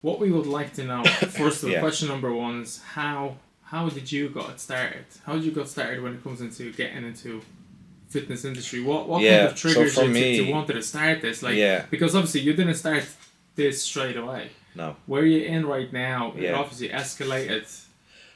What we would like to know, first of all, Yeah. question number one is how did you got started? How did you got started when it comes into getting into fitness industry? What kind Yeah. of So triggers for you to me, wanted to start this? Like, yeah. because obviously you didn't start this straight away. No. Where you're in right now, it Yeah. obviously escalated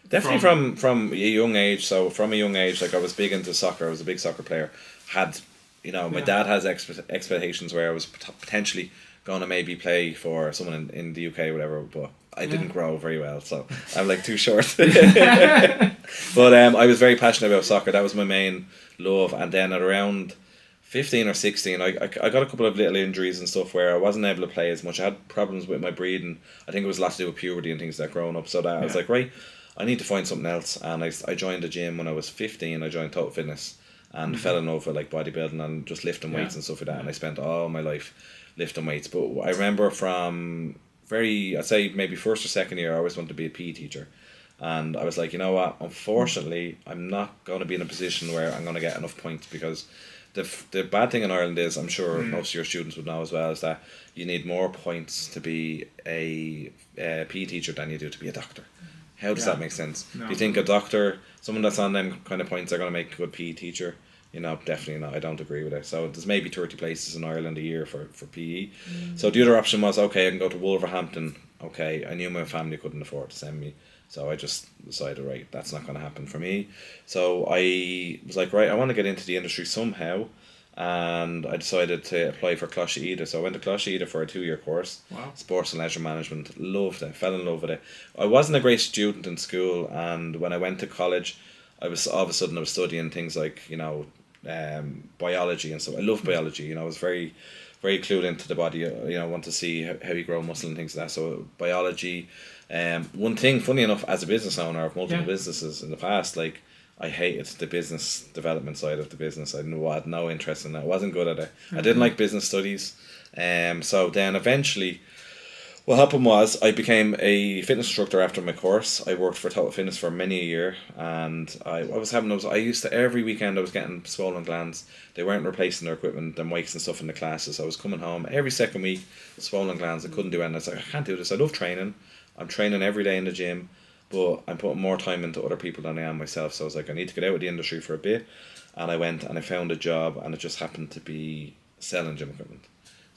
Definitely from from a young age. So from a young age, like I was big into soccer. I was a big soccer player. Had my Yeah. dad has expectations where I was potentially going to maybe play for someone in the UK or whatever, but I didn't grow very well, so I'm like too short. But I was very passionate about soccer. That was my main love. And then at around 15 or 16, I got a couple of little injuries and stuff where I wasn't able to play as much. I had problems with my breathing. I think it was a lot to do with puberty and things like that growing up. So that I was like, right, I need to find something else. And I joined a gym when I was 15. I joined Total Fitness and fell in love with like bodybuilding and just lifting weights and stuff like that. And I spent all my life lifting weights. But I remember from I'd say maybe first or second year, I always wanted to be a PE teacher. And I was like, you know what? Unfortunately, I'm not going to be in a position where I'm going to get enough points because the bad thing in Ireland is, I'm sure most of your students would know as well, is that you need more points to be a PE teacher than you do to be a doctor. How does that make sense? No. Do you think a doctor, someone that's on them kind of points, are going to make a good PE teacher? Definitely not. I don't agree with it. So there's maybe 30 places in Ireland a year for PE. So the other option was, okay, I can go to Wolverhampton. Okay, I knew my family couldn't afford to send me. So I just decided, right, that's not going to happen for me. So I was like, right, I want to get into the industry somehow. And I decided to apply for Closhie Ida. So I went to Closhie Ida for a 2-year course. Wow. Sports and leisure management. Loved it. Fell in love with it. I wasn't a great student in school. And when I went to college, I was all of a sudden I was studying things like, biology and so I love biology. I was very, very clued into the body. Want to see how you grow muscle and things like that. So biology. One thing, funny enough, as a business owner of multiple businesses in the past, like I hated the business development side of the business. I had no interest in that. I wasn't good at it. I didn't like business studies. So then eventually, what happened was I became a fitness instructor after my course. I worked for Total Fitness for many a year, and I used to every weekend I was getting swollen glands. They weren't replacing their equipment, their mics and stuff in the classes. I was coming home every second week, swollen glands. I couldn't do anything. I was like, I can't do this. I love training. I'm training every day in the gym, but I'm putting more time into other people than I am myself. So I was like, I need to get out of the industry for a bit, and I went and I found a job, and it just happened to be selling gym equipment.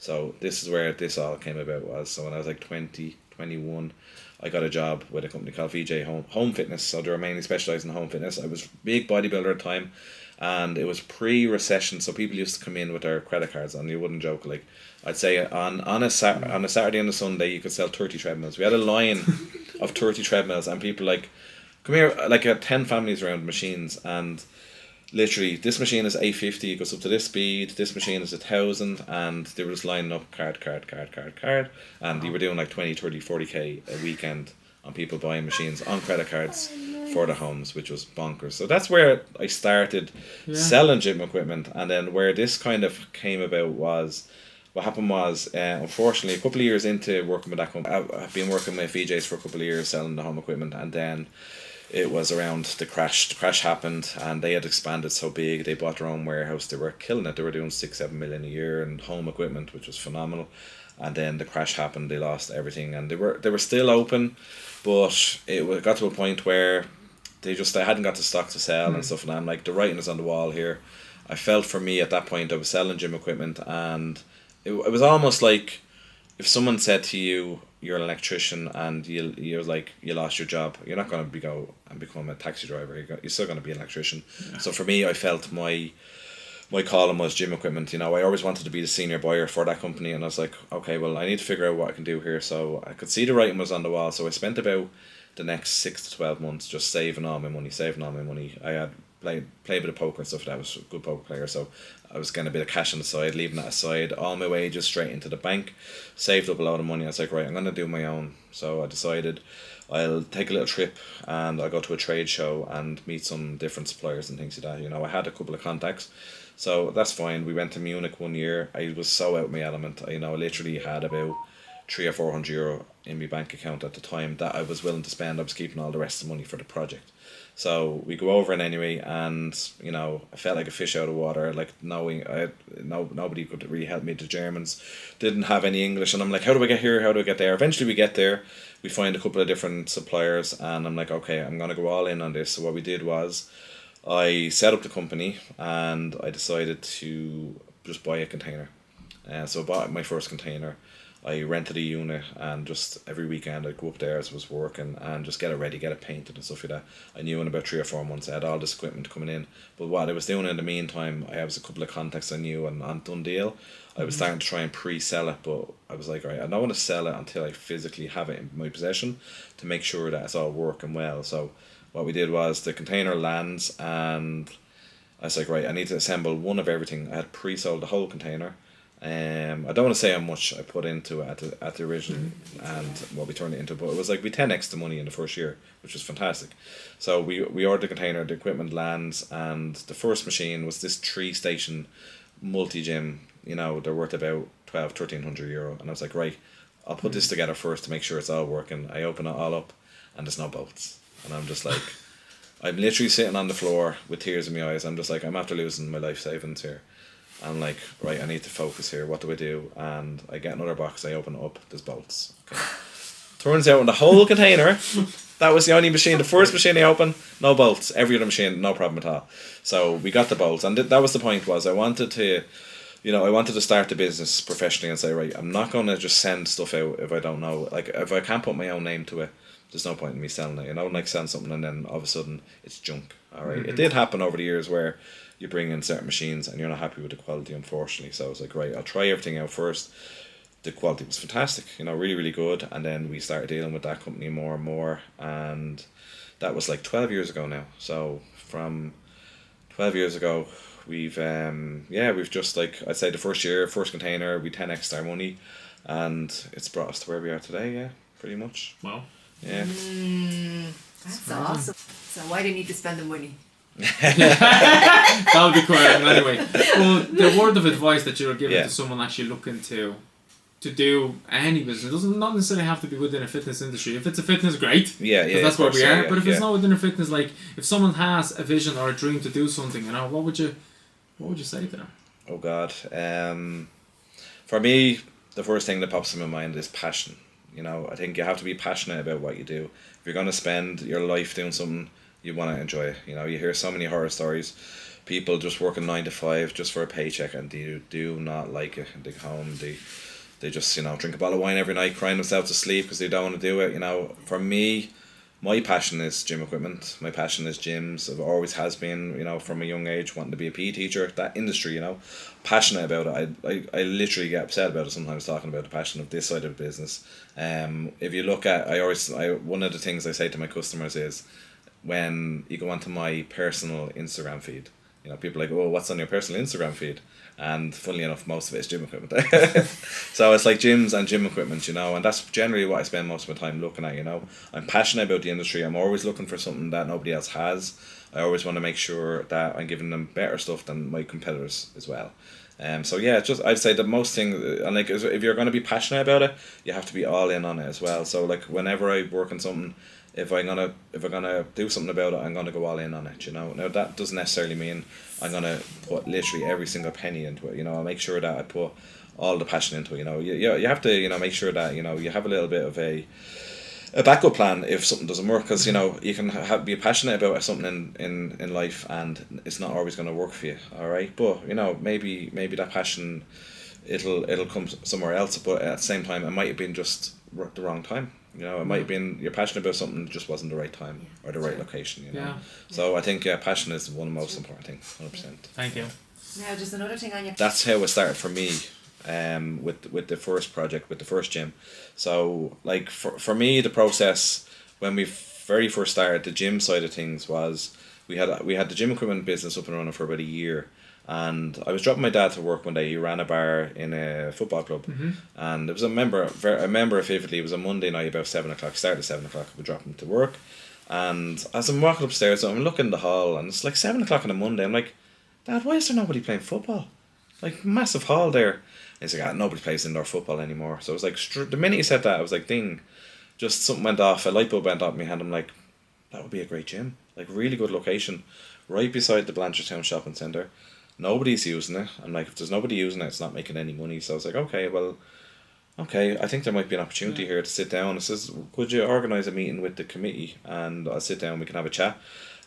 So this is where this all came about was. So when I was like 20, 21, I got a job with a company called VJ Home Fitness. So they were mainly specialised in home fitness. I was a big bodybuilder at the time, and it was pre-recession. So people used to come in with their credit cards, and you wouldn't joke. Like I'd say on a Saturday and a Sunday, you could sell 30 treadmills. We had a line of 30 treadmills, and people like, come here, like 10 families around machines, and literally, this machine is 850, it goes up to this speed, this machine is 1,000, and they were just lining up card, and you were doing like 20, 30, 40k a weekend on people buying machines on credit cards for the homes, which was bonkers. So that's where I started selling gym equipment, and then where this kind of came about was, what happened was, unfortunately, a couple of years into working with that company, I've been working with VJs for a couple of years selling the home equipment, and then it was around the crash. The crash happened, and they had expanded so big. They bought their own warehouse. They were killing it. They were doing 6-7 million a year in home equipment, which was phenomenal. And then the crash happened. They lost everything, and they were still open, but it got to a point where they hadn't got the stock to sell and stuff. And I'm like, the writing is on the wall here. I felt for me at that point I was selling gym equipment, and it was almost like if someone said to you, you're an electrician and you lost your job, you're not going to go and become a taxi driver. You're still going to be an electrician. Yeah. So for me, I felt my calling was gym equipment. I always wanted to be the senior buyer for that company, and I was like, okay, well, I need to figure out what I can do here. So I could see the writing was on the wall. So I spent about the next 6 to 12 months just saving all my money. I had played a bit of poker and stuff. That I was a good poker player, so I was getting a bit of cash on the side, leaving that aside, all my wages straight into the bank, saved up a lot of money. I was like, right, I'm going to do my own. So I decided I'll take a little trip and I'll go to a trade show and meet some different suppliers and things like that. I had a couple of contacts, so that's fine. We went to Munich one year. I was so out of my element. I literally had about 300 or 400 euro in my bank account at the time that I was willing to spend. I was keeping all the rest of the money for the project. So we go over it anyway, and you know, I felt like a fish out of water. Like knowing nobody could really help me. The Germans didn't have any English, and I'm like, how do I get here? How do I get there? Eventually, we get there. We find a couple of different suppliers, and I'm like, okay, I'm gonna go all in on this. So what we did was, I set up the company, and I decided to just buy a container. So I bought my first container. I rented a unit, and just every weekend I'd go up there as I was working and just get it ready, get it painted and stuff like that. I knew in about 3 or 4 months I had all this equipment coming in. But what I was doing in the meantime, I was a couple of contacts I knew, and on Done Deal, I was starting to try and pre-sell it, but I was like, right, I don't want to sell it until I physically have it in my possession to make sure that it's all working well. So what we did was the container lands, and I was like, right, I need to assemble one of everything. I had pre-sold the whole container. I don't want to say how much I put into it at the original and what we turned it into, but it was like we 10x the money in the first year, which was fantastic. So we ordered the container, the equipment lands, and the first machine was this 3-station multi-gym. You know, they're worth about 1,300 euro, and I was like, right, I'll put this together first to make sure it's all working. I open it all up, and there's no bolts, and I'm just like, I'm literally sitting on the floor with tears in my eyes. I'm just like, I'm after losing my life savings here. I'm like, right, I need to focus here. What do I do? And I get another box. I open it up. There's bolts. Okay. Turns out in the whole container, that was the only machine. The first machine I opened, no bolts. Every other machine, no problem at all. So we got the bolts, and that was the point. Was I wanted to start the business professionally and say, right, I'm not going to just send stuff out if I don't know. Like, if I can't put my own name to it, there's no point in me selling it. You know, like selling something and then all of a sudden it's junk. All right. It did happen over the years where you bring in certain machines and you're not happy with the quality, unfortunately. So I was like, right, I'll try everything out first. The quality was fantastic, you know, really, really good. And then we started dealing with that company more and more. And that was like 12 years ago now. So from 12 years ago, we've just, like, I'd say the first container, we 10x'd our money. And it's brought us to where we are today, yeah, pretty much. Wow. Yeah. That's awesome. So why do you need to spend the money? That would be quite anyway. Well, the word of advice that you're giving to someone actually looking to do any business, it doesn't not necessarily have to be within a fitness industry. If it's a fitness, great. Yeah, that's where we are. But if it's not within a fitness, like if someone has a vision or a dream to do something, you know, what would you say to them? Oh God. For me, the first thing that pops in my mind is passion. You know, I think you have to be passionate about what you do. If you're going to spend your life doing something, you want to enjoy it. You know, you hear so many horror stories. People just working 9 to 5 just for a paycheck, and they do not like it. They go home, they just, you know, drink a bottle of wine every night, crying themselves to sleep because they don't want to do it. You know, for me, my passion is gym equipment. My passion is gyms. It always has been, you know, from a young age, wanting to be a PE teacher. That industry, you know, passionate about it. I literally get upset about it sometimes, talking about the passion of this side of the business. If you look at, one of the things I say to my customers is, when you go onto my personal Instagram feed, you know, people are like, oh, what's on your personal Instagram feed? And funnily enough, most of it is gym equipment. So it's like gyms and gym equipment, you know, and that's generally what I spend most of my time looking at, you know. I'm passionate about the industry. I'm always looking for something that nobody else has. I always want to make sure that I'm giving them better stuff than my competitors as well. So yeah, I'd say the most thing, and like, if you're going to be passionate about it, you have to be all in on it as well. So like, whenever I work on something, if I'm gonna do something about it, I'm gonna go all in on it, you know. Now that doesn't necessarily mean I'm gonna put literally every single penny into it, you know. I'll make sure that I put all the passion into it, you know. You have to, you know, make sure that, you know, you have a little bit of a backup plan if something doesn't work, because, you know, you can be passionate about something in life and it's not always going to work for you, all right. But, you know, maybe that passion, it'll come somewhere else, but at the same time it might have been just the wrong time. You know, it might have been you're passionate about something, it just wasn't the right time or the right location, you know. Yeah. So I think passion is one of the most important things, 100%. Thank you. Now, just another thing on your... That's how it started for me, with the first project, with the first gym. So, like, for me, the process, when we very first started, the gym side of things was, we had the gym equipment business up and running for about a year. And I was dropping my dad to work one day. He ran a bar in a football club, and it was I remember vividly. It was a Monday night about 7 o'clock. Started at 7 o'clock. We dropped him to work, and as I'm walking upstairs, I'm looking in the hall, and it's like 7 o'clock on a Monday. I'm like, Dad, why is there nobody playing football? Like, massive hall there. He's like, nobody plays indoor football anymore. So it was like, the minute he said that, I was like, ding, just something went off, a light bulb went off in my hand. I'm like, that would be a great gym. Like, really good location, right beside the Blanchardstown Shopping Centre. Nobody's using it. I'm like, if there's nobody using it, it's not making any money. So I was like, okay, I think there might be an opportunity here to sit down. It says, could you organise a meeting with the committee and I'll sit down, we can have a chat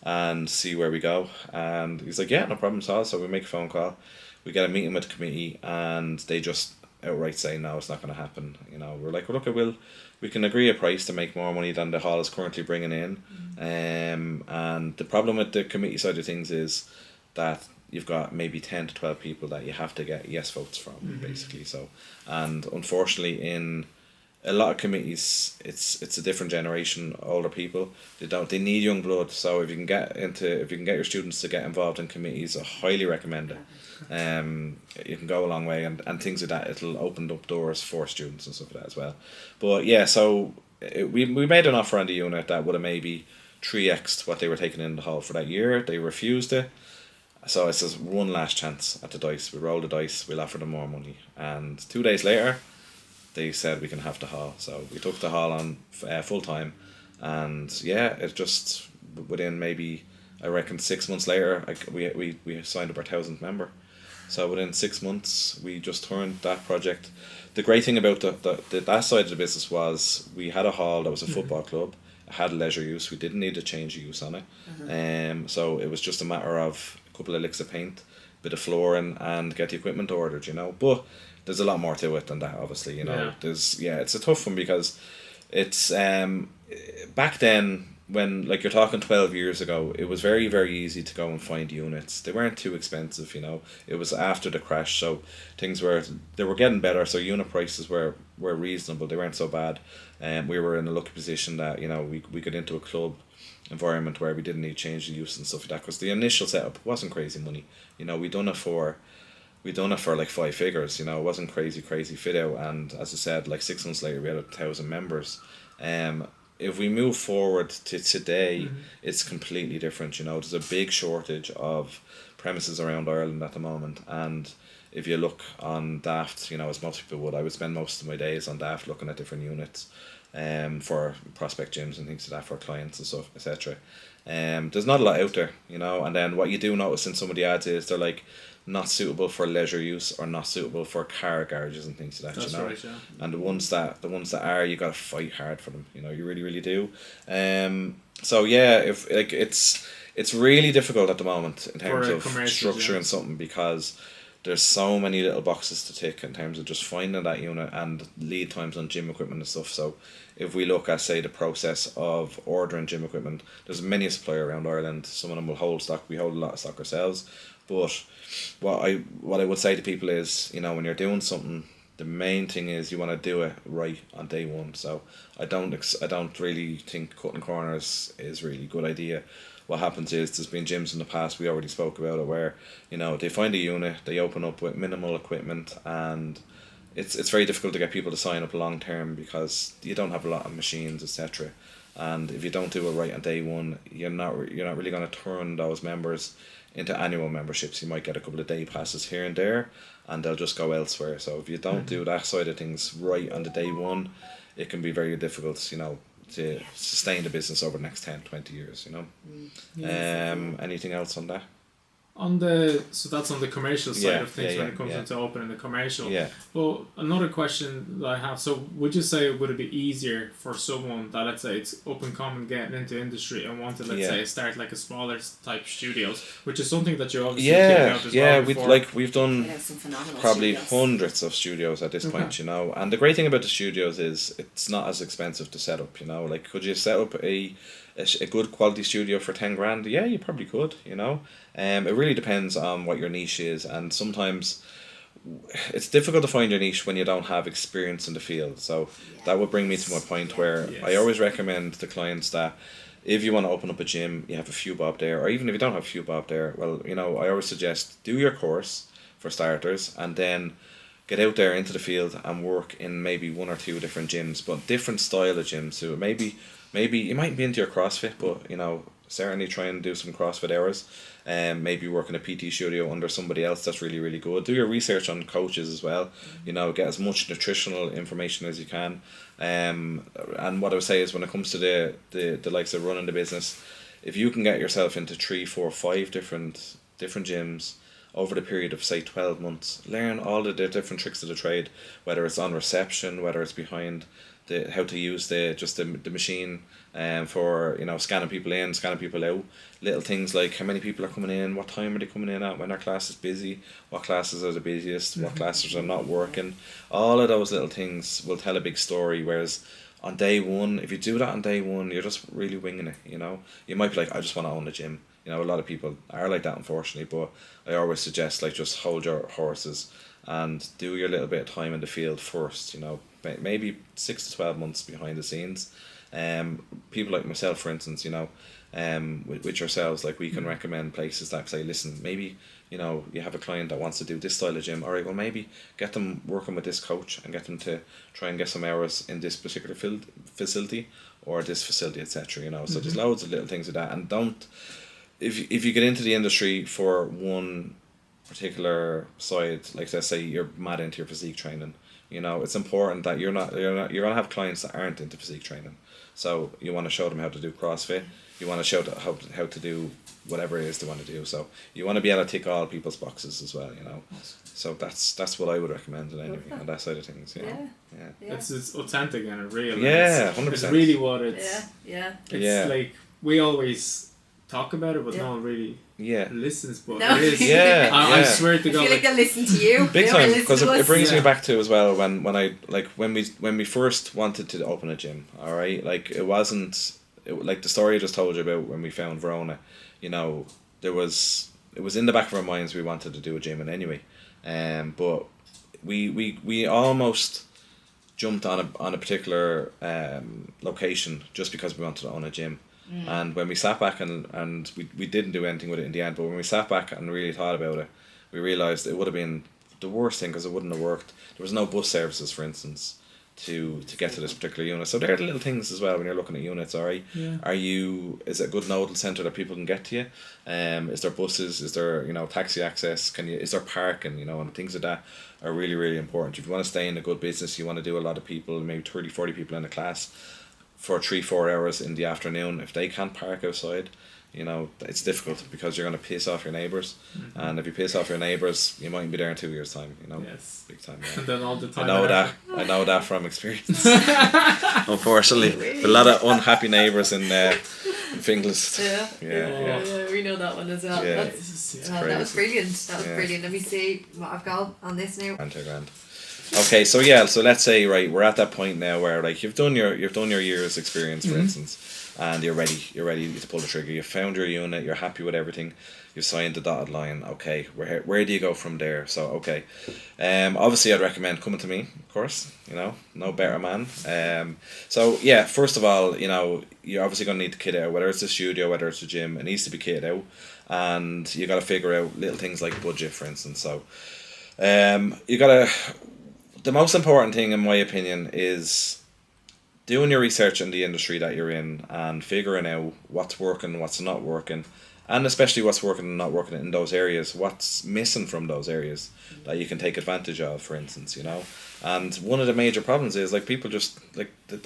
and see where we go. And he's like, yeah, no problem at all. So we make a phone call, we get a meeting with the committee, and they just outright say, no, it's not going to happen. You know, we're like, well, look, we can agree a price to make more money than the hall is currently bringing in. And the problem with the committee side of things is that you've got maybe 10 to 12 people that you have to get yes votes from, basically. So, and unfortunately, in a lot of committees, it's a different generation, older people. They need young blood. So if you can get your students to get involved in committees, I highly recommend it. You can go a long way, and things like that. It'll open up doors for students and stuff like that as well. But yeah, so we made an offer on the unit that would have maybe 3x'd what they were taking in the hall for that year. They refused it. So it says one last chance at the dice. We roll the dice, we'll offer them more money. And 2 days later, they said we can have the hall. So we took the hall on full time. And yeah, it just, within maybe, I reckon 6 months later, we signed up our 1,000th member. So within 6 months, we just turned that project. The great thing about that side of the business was we had a hall that was a football club. It had leisure use. We didn't need to change the use on it. So it was just a matter of a couple of licks of paint, bit of flooring, and get the equipment ordered, you know. But there's a lot more to it than that, obviously, you know. It's a tough one because it's back then, when, like, you're talking 12 years ago, it was very, very easy to go and find units. They weren't too expensive, you know. It was after the crash, so they were getting better, so unit prices were reasonable. They weren't so bad. We were in a lucky position that, you know, we got into a club environment where we didn't need to change the use and stuff like that, because the initial setup wasn't crazy money. You know, we done it for like 5 figures, you know. It wasn't crazy fit out, and as I said, like 6 months later we had 1,000 members. If we move forward to today, it's completely different, you know. There's a big shortage of premises around Ireland at the moment, and if you look on Daft, you know, as most people would, I would spend most of my days on Daft looking at different units for prospect gyms and things like that for clients and stuff, etc. There's not a lot out there, you know. And then what you do notice in some of the ads is they're like not suitable for leisure use or not suitable for car garages and things like that. That's, you know. right, yeah. And the ones that are, you gotta fight hard for them, you know. You really, really do. So yeah, if like it's really difficult at the moment in terms of structuring something, because there's so many little boxes to tick in terms of just finding that unit and lead times on gym equipment and stuff. So if we look at, say, the process of ordering gym equipment, there's many a supplier around Ireland. Some of them will hold stock. We hold a lot of stock ourselves. But what I would say to people is, you know, when you're doing something, the main thing is you want to do it right on day one. So I don't really think cutting corners is really a good idea. What happens is, there's been gyms in the past, we already spoke about it, where, you know, they find a unit, they open up with minimal equipment, and it's very difficult to get people to sign up long term because you don't have a lot of machines, etc. And if you don't do it right on day one, you're not really going to turn those members into annual memberships. You might get a couple of day passes here and there, and they'll just go elsewhere. So if you don't do that side of things right on the day one, it can be very difficult, you know, to sustain the business over the next 10, 20 years, you know. Anything else on that? So that's on the commercial side of things when it comes into opening the commercial. Yeah. Well, another question that I have, so would you say would it be easier for someone that, let's say, it's up and coming, getting into industry and wanted, let's say, start like a smaller type studios, which is something that you obviously came out as well before. We've done probably hundreds of studios at this point, you know. And the great thing about the studios is it's not as expensive to set up, you know. Like, could you set up a good quality studio for 10 grand? Yeah, you probably could, you know. It really depends on what your niche is, and sometimes it's difficult to find your niche when you don't have experience in the field. So that would bring me to my point where I always recommend to clients that if you want to open up a gym, you have a few bob there, or even if you don't have a few bob there, well, you know, I always suggest do your course for starters, and then get out there into the field and work in maybe 1 or 2 different gyms, but different style of gyms. So maybe you might be into your CrossFit, but, you know, certainly try and do some CrossFit hours. Maybe work in a PT studio under somebody else that's really, really good. Do your research on coaches as well. You know, get as much nutritional information as you can. And what I would say is when it comes to the likes of running the business, if you can get yourself into 3, 4, 5 different gyms over the period of say 12 months, learn all the different tricks of the trade, whether it's on reception, whether it's behind how to use the machine for, you know, scanning people in, scanning people out, little things like how many people are coming in, what time are they coming in at, when our class is busy, what classes are the busiest, what classes are not working. All of those little things will tell a big story, whereas on day one, if you do that on day one, you're just really winging it, you know. You might be like, I just want to own a gym. You know, a lot of people are like that, unfortunately, but I always suggest, like, just hold your horses and do your little bit of time in the field first, you know, maybe 6 to 12 months behind the scenes. People like myself, for instance, you know, with yourselves, like, we can recommend places that say, listen, maybe, you know, you have a client that wants to do this style of gym. All right, well, maybe get them working with this coach and get them to try and get some hours in this particular facility or this facility, etc. You know, so there's loads of little things like that. And don't, if you get into the industry for one particular side, like let's say you're mad into your physique training, you know, it's important that you're gonna have clients that aren't into physique training. So you want to show them how to do CrossFit. You want to show them how to do whatever it is they want to do. So you want to be able to tick all people's boxes as well, you know. So that's what I would recommend anyway on that side of things. Yeah. It's authentic and real. Yeah, 100%. It's really what it's. It's like we always talk about it, but no one really listens. But it is. I swear to God, I feel like they'll listen to you. Big time, because it brings me back to as well when we first wanted to open a gym. All right, like it wasn't like the story I just told you about when we found Verona. You know, it was in the back of our minds we wanted to do a gym in anyway, but we almost jumped on a particular location just because we wanted to own a gym. And when we sat back and we didn't do anything with it in the end, but when we sat back and really thought about it, we realised it would have been the worst thing because it wouldn't have worked. There was no bus services, for instance, to get to this particular unit. So there are the little things as well when you're looking at units, alright? Yeah. Is it a good nodal centre that people can get to you? Is there buses? Is there, you know, taxi access? Is there parking, you know, and things like that are really, really important. If you want to stay in a good business, you want to do a lot of people, maybe 30, 40 people in a class, for 3-4 hours in the afternoon, if they can't park outside, you know, it's difficult because you're going to piss off your neighbours. And if you piss off your neighbours, you mightn't be there in 2 years' time, you know. Yes. Big time, And then all the time. I know that from experience. Unfortunately. A lot of unhappy neighbours in Finglas. Yeah, we know that one as well. Yeah. That was brilliant. Brilliant. Let me see what I've got on this now. Grand. Okay, so let's say we're at that point now where like you've done your year's experience, for instance, and you're ready to pull the trigger. You've found your unit, you're happy with everything, you've signed the dotted line. Okay, where do you go from there? So okay, obviously I'd recommend coming to me, of course. You know, no better man. So yeah, first of all, you know, you're obviously gonna need to kit out, whether it's a studio, whether it's a gym, it needs to be kitted out, and you got to figure out little things like budget, for instance. So, you gotta. The most important thing, in my opinion, is doing your research in the industry that you're in and figuring out what's working, what's not working, and especially what's working and not working in those areas, what's missing from those areas that you can take advantage of, for instance, you know. And one of the major problems is, like, people just, like, they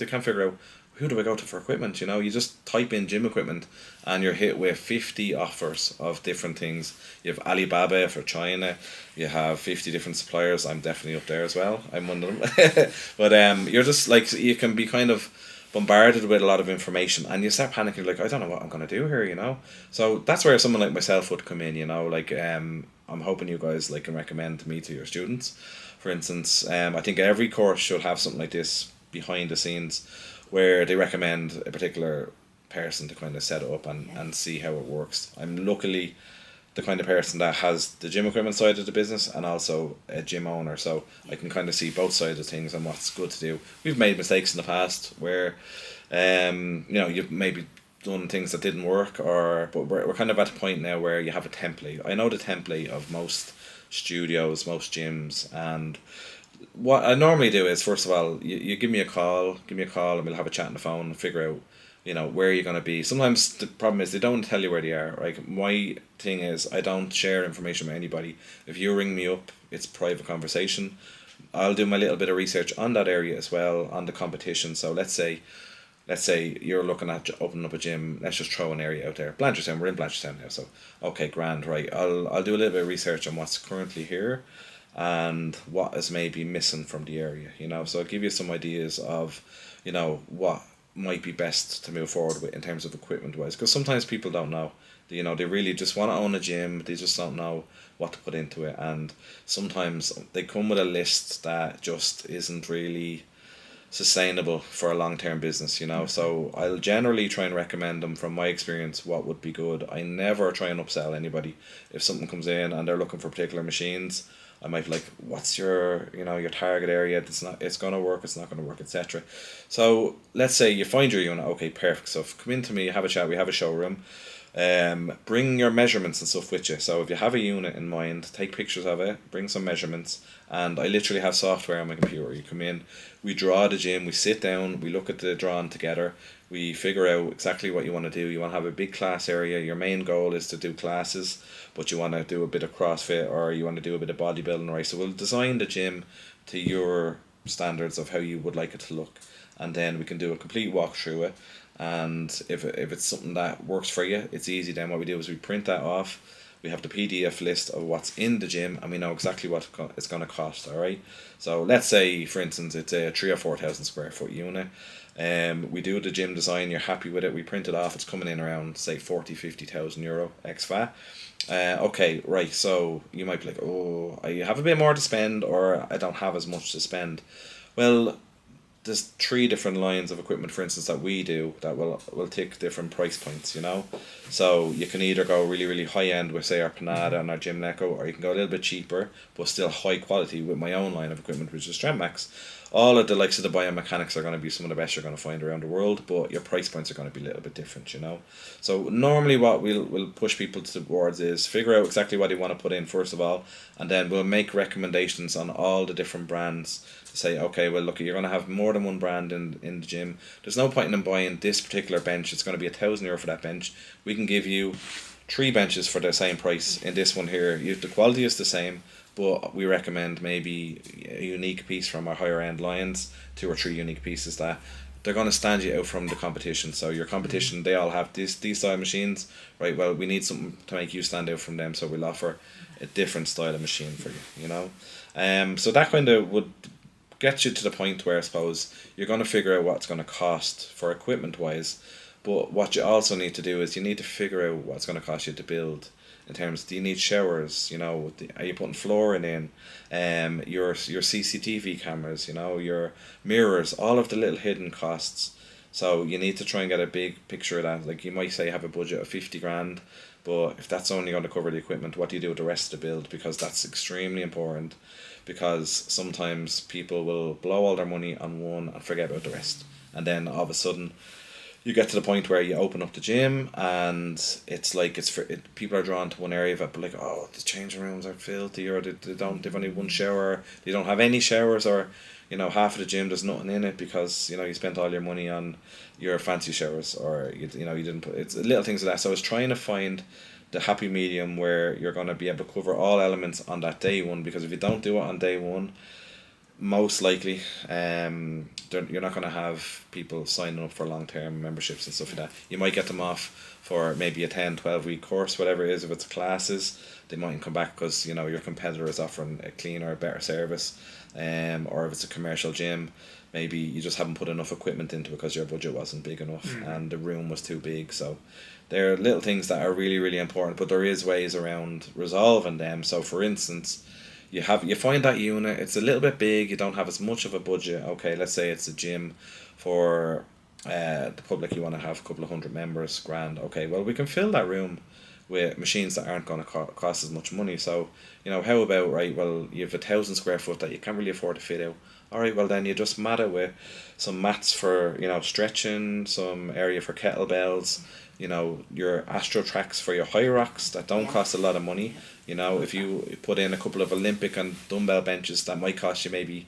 can't figure out, who do I go to for equipment, you know? You just type in gym equipment and you're hit with 50 offers of different things. You have Alibaba for China, you have 50 different suppliers. I'm definitely up there as well. I'm one of them. But you're just, like, you can be kind of bombarded with a lot of information and you start panicking, like, I don't know what I'm going to do here, you know? So that's where someone like myself would come in, you know? Like, I'm hoping you guys, like, can recommend me to your students. For instance, I think every course should have something like this behind the scenes, where they recommend a particular person to kind of set it up and see how it works. I'm luckily the kind of person that has the gym equipment side of the business and also a gym owner, so I can kind of see both sides of things and what's good to do. We've made mistakes in the past where you know, you've maybe done things that didn't work, but we're kind of at a point now where you have a template. I know the template of most studios, most gyms, and what I normally do is, first of all, you give me a call and we'll have a chat on the phone and figure out you know, where you're going to be. Sometimes the problem is they don't tell you where they are. Like, my thing is, I don't share information with anybody. If you ring me up, it's private conversation. I'll do my little bit of research on that area as well, on the competition. So let's say you're looking at opening up a gym. Let's just throw an area out there. Blanchardstown, we're in Blanchardstown now. So, okay, grand, right. I'll do a little bit of research on what's currently here and what is maybe missing from the area, you know. So I'll give you some ideas of, you know, what might be best to move forward with in terms of equipment wise, because sometimes people don't know. You know, they really just want to own a gym, they just don't know what to put into it, and sometimes they come with a list that just isn't really sustainable for a long-term business, you know. So I'll generally try and recommend them from my experience what would be good. I never try and upsell anybody. If something comes in and they're looking for particular machines, I might be like, what's your, you know, your target area? It's gonna work, it's not gonna work, etc. So let's say you find your unit, okay, perfect. So come in to me, have a chat, we have a showroom. Bring your measurements and stuff with you. So if you have a unit in mind, take pictures of it, bring some measurements, and I literally have software on my computer. You come in, we draw the gym, we sit down, we look at the drawing together, we figure out exactly what you want to do. You want to have a big class area. Your main goal is to do classes, but you want to do a bit of CrossFit or you want to do a bit of bodybuilding, right? So we'll design the gym to your standards of how you would like it to look, and then we can do a complete walk through it. And if it's something that works for you, it's easy. Then what we do is we print that off. We have the PDF list of what's in the gym, and we know exactly what it's going to cost. All right. So let's say, for instance, it's a 3,000 or 4,000 square foot unit. We do the gym design. You're happy with it. We print it off. It's coming in around say 40,000-50,000 euro ex VAT. Okay, right. So you might be like, oh, I have a bit more to spend, or I don't have as much to spend. Well, there's 3 different lines of equipment, for instance, that we do that will take different price points, you know. So you can either go really, really high end with, say, our Panada and our Gym Echo, or you can go a little bit cheaper but still high quality with my own line of equipment, which is Strength Max. All of the likes of the biomechanics are going to be some of the best you're going to find around the world, but your price points are going to be a little bit different, you know. So normally what we'll push people towards is figure out exactly what they want to put in first of all, and then we'll make recommendations on all the different brands. Say, okay, well, look, you're going to have more than one brand in the gym. There's no point in buying this particular bench. It's going to be €1,000 for that bench. We can give you 3 benches for the same price in this one here. The quality is the same, but we recommend maybe a unique piece from our higher end lines, 2 or 3 unique pieces that they're going to stand you out from the competition. So your competition, they all have these style machines, right? Well, we need something to make you stand out from them, so we'll offer a different style of machine for you, you know. So that kind of would get you to the point where I suppose you're going to figure out what it's going to cost for equipment wise, but what you also need to do is you need to figure out what it's going to cost you to build. In terms, do you need showers? You know, are you putting flooring in? Your CCTV cameras, you know, your mirrors, all of the little hidden costs. So you need to try and get a big picture of that. Like, you might say you have a budget of 50 grand, but if that's only going to cover the equipment, what do you do with the rest of the build? Because that's extremely important. Because sometimes people will blow all their money on one and forget about the rest, and then all of a sudden you get to the point where you open up the gym and it's like people are drawn to one area of it, but like, oh, the changing rooms are filthy, or they've only one shower, they don't have any showers, or you know, half of the gym there's nothing in it because, you know, you spent all your money on your fancy showers, or you didn't put, it's little things like that. So I was trying to find the happy medium where you're going to be able to cover all elements on that day one, because if you don't do it on day one, most likely you're not going to have people signing up for long-term memberships and stuff like that. You might get them off for maybe a 10-12 week course, whatever it is. If it's classes, they mightn't come back because, you know, your competitor is offering a cleaner, a better service, or if it's a commercial gym, maybe you just haven't put enough equipment into it because your budget wasn't big enough and the room was too big. So there are little things that are really, really important, but there is ways around resolving them. So for instance, you find that unit, it's a little bit big, you don't have as much of a budget. Okay, let's say it's a gym for the public, you want to have a couple of 100 members, grand. Okay, well, we can fill that room with machines that aren't going to cost as much money. So, you know, how about, right, well, you have 1,000 square foot that you can't really afford to fit out. All right, well, then you just mat it with some mats for, you know, stretching, some area for kettlebells, you know, your Astro tracks for your high rocks that don't cost a lot of money. You know, if you put in a couple of Olympic and dumbbell benches, that might cost you maybe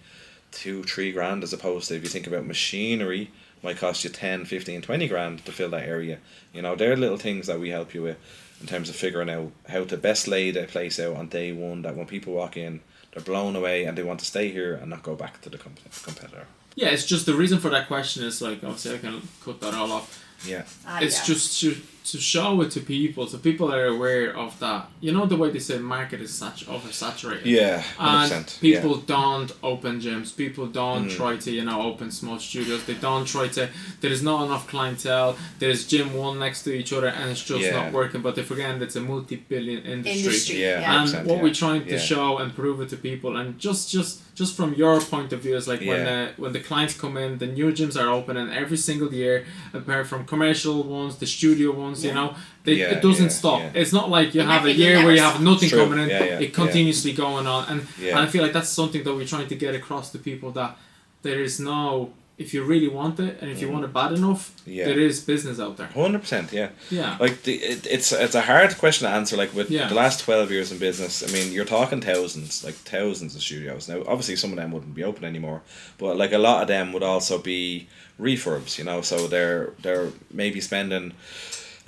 2-3 grand, as opposed to, if you think about machinery, might cost you 10, 15, 20 grand to fill that area. You know, they're little things that we help you with in terms of figuring out how to best lay the place out on day one, that when people walk in, they're blown away and they want to stay here and not go back to the competitor. Yeah, it's just the reason for that question is like, obviously I can cut that all off. Yeah. It's just to show it to people, so people are aware of that. You know the way they say market is oversaturated. Yeah, 100%. And people don't open gyms. People don't try to open small studios. They don't try to. There's not enough clientele. There's gym one next to each other, and it's just not working. But they forget it's a multi-billion industry. Yeah, and what we're trying to show and prove it to people, and just from your point of view, is like when the clients come in, the new gyms are opening every single year, apart from commercial ones, the studio ones. It doesn't stop. It's not like you have a year where you have nothing coming in. It continuously going on, and I feel like that's something that we're trying to get across to people, that there is no. If you really want it, and if you want it bad enough, there is business out there. 100%, yeah. Yeah. Like it's a hard question to answer. Like with the last 12 years in business, I mean, you're talking thousands of studios. Now, obviously, some of them wouldn't be open anymore, but like a lot of them would also be refurbs. So they're maybe spending.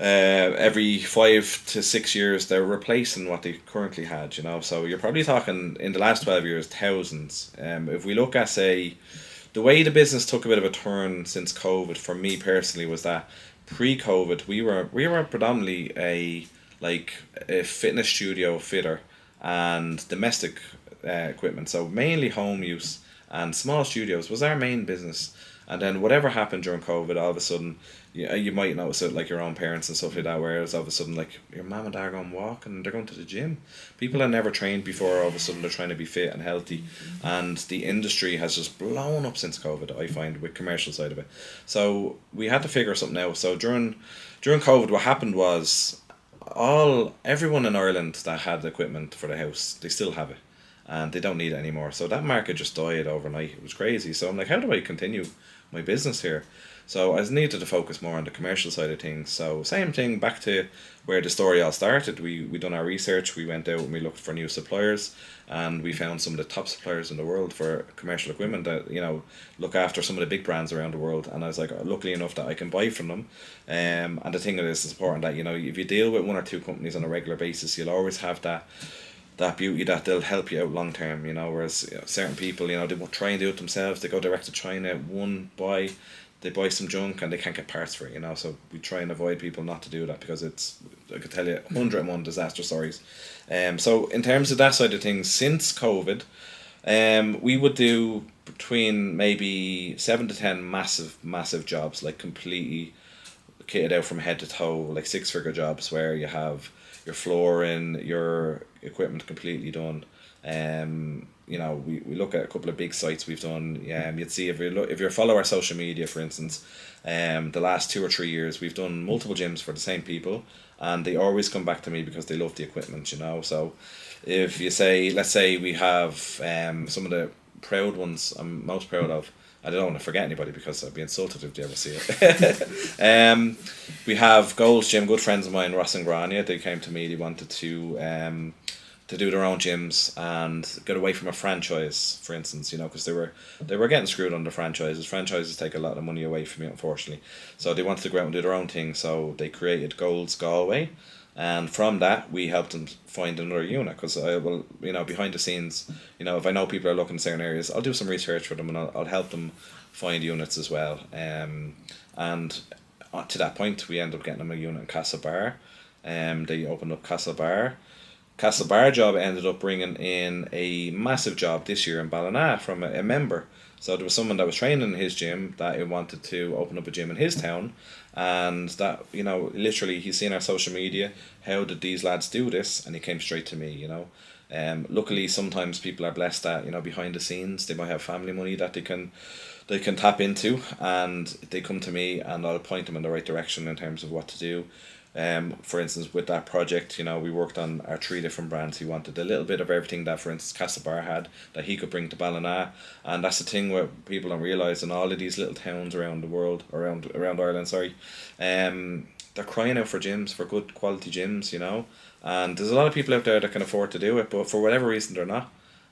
Every 5 to 6 years they're replacing what they currently had. So you're probably talking in the last 12 years thousands. If we look at, say, the way the business took a bit of a turn since COVID, for me personally, was that pre-COVID we were predominantly a fitness studio fitter and domestic equipment, so mainly home use, and small studios was our main business. And then whatever happened during COVID, all of a sudden, you might notice it, like your own parents and stuff like that, whereas all of a sudden, like, your mum and dad are going walking and they're going to the gym. People that never trained before, all of a sudden they're trying to be fit and healthy. And the industry has just blown up since COVID, I find, with commercial side of it. So we had to figure something out. So during COVID, what happened was everyone in Ireland that had equipment for the house, they still have it. And they don't need it anymore. So that market just died overnight. It was crazy. So I'm like, how do I continue my business here? So I needed to focus more on the commercial side of things. So same thing, back to where the story all started. We done our research. We went out and we looked for new suppliers, and we found some of the top suppliers in the world for commercial equipment that look after some of the big brands around the world. And I was like, luckily enough that I can buy from them. And the thing is, it's important that if you deal with one or two companies on a regular basis, you'll always have that beauty that they'll help you out long term, whereas certain people, they won't try and do it themselves. They go direct to China, they buy some junk and they can't get parts for it, so we try and avoid people not to do that, because I could tell you 101 disaster stories. So in terms of that side of things, since COVID, we would do between maybe 7 to 10 massive jobs, like completely kitted out from head to toe, like 6-figure jobs where you have your flooring, your equipment completely done. We look at a couple of big sites we've done. You'd see if you follow our social media, for instance, the last 2 or 3 years we've done multiple gyms for the same people, and they always come back to me because they love the equipment. So if you say, let's say we have some of the proud ones I'm most proud of. I don't want to forget anybody because I'd be insulted if they ever see it. We have Gold's Gym, good friends of mine, Ross and Grania. They came to me. They wanted to do their own gyms and get away from a franchise, for instance, because they were getting screwed under franchises. Franchises take a lot of money away from you, unfortunately. So they wanted to go out and do their own thing. So they created Gold's Galway. And from that, we helped them find another unit, because I will, behind the scenes, if I know people are looking in certain areas, I'll do some research for them and I'll help them find units as well. And to that point, we ended up getting them a unit in Castlebar. They opened up Castlebar. Castlebar job ended up bringing in a massive job this year in Ballina from a member. So there was someone that was training in his gym that he wanted to open up a gym in his town, and that, literally he's seen our social media, how did these lads do this, and he came straight to me. Luckily sometimes people are blessed that, behind the scenes they might have family money that they can tap into, and they come to me and I'll point them in the right direction in terms of what to do. For instance, with that project, we worked on our 3 different brands. He wanted a little bit of everything that, for instance, Castlebar had, that he could bring to Ballina. And that's the thing where people don't realise, in all of these little towns around the world, around Ireland, they're crying out for gyms, for good quality gyms, and there's a lot of people out there that can afford to do it, but for whatever reason they're not.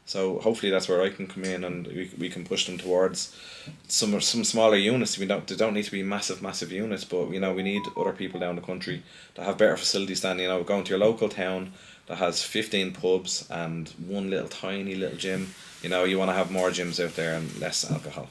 So hopefully that's where I can come in, and we can push them towards some smaller units. They don't need to be massive units, but we need other people down the country that have better facilities than going to your local town that has 15 pubs and one little tiny little gym. You want to have more gyms out there and less alcohol.